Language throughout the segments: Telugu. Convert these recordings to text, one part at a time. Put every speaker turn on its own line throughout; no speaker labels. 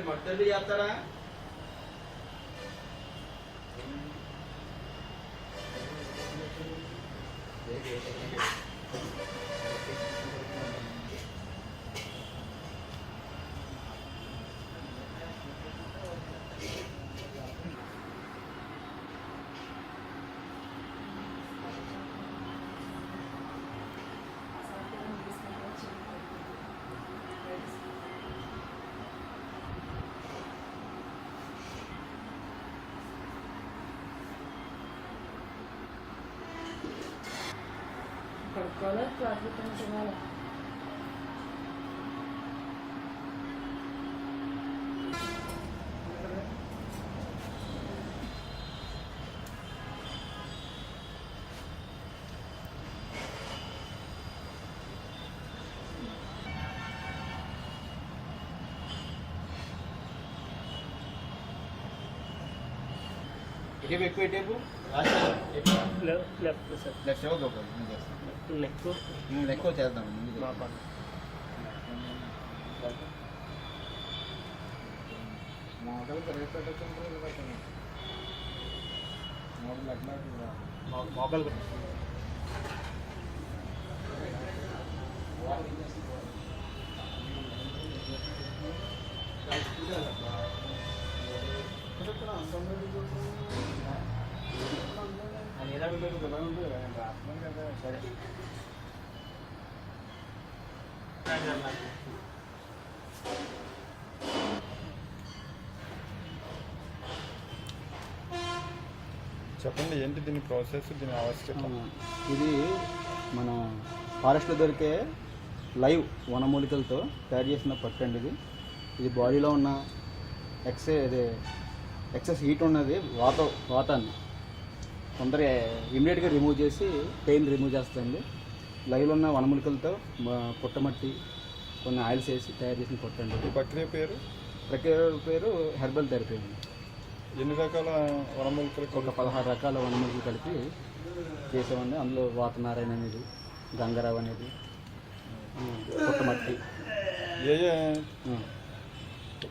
మట్టలు చేస్తారా?
పడుకోవాలి ట్రాఫిక్ ఉంచాలి.
ఇటు ఎక్కువ ఇటు
లెఫ్ట్ సార్
లెఫ్ట్ ఎక్కువ చేద్దాం.
మొబైల్
సరే
చెప్పండి, ఏంటి దీని ప్రాసెస్, దీని ఆవశ్యకత?
ఇది మన ఫారెస్ట్లో దొరికే లైవ్ వనమూలికలతో తయారు చేసిన పట్టు అండి. ఇది బాడీలో ఉన్న ఎక్సెస్ హీట్ ఉన్నది వాతాన్ని తొందరగా ఇమ్మీడియట్గా రిమూవ్ చేసి పెయిన్ రిమూవ్ చేస్తుంది. లైవ్లో ఉన్న వనమూలికలతో పుట్టమట్టి కొన్ని ఆయిల్స్ వేసి తయారు చేసిన పట్టు అండి.
ఈ ప్రక్రియ
పేరు హెర్బల్ థెరపీ అండి.
ఎన్ని రకాల వనమూలికలు?
ఒక 16 రకాల వనమూలికలు కలిపి చేసామండి. అందులో వాతనారాయణ అనేది, గంగరావు అనేది, పుట్టమట్టి,
ఏ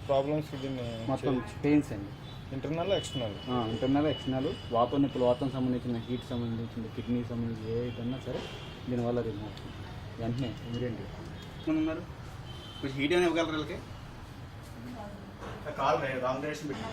ప్రాబ్లమ్స్ దీన్ని
మొత్తం పెయిన్స్ అండి.
ఇంటర్నల్
ఎక్స్టర్నల్ వాతం నొప్పులు, వాతం సంబంధించిన హీట్ సంబంధించిన కిడ్నీకి సంబంధించి ఏ ఏదన్నా సరే దీనివల్ల రిమూవ్ అవుతుంది వెంటనే ఇమీడియట్గా.
ఉన్నారు కొంచెం హీట్ అని ఇవ్వగలరు. వాళ్ళకి కాల్ రాంగ్ డైరెక్షన్ పెట్టి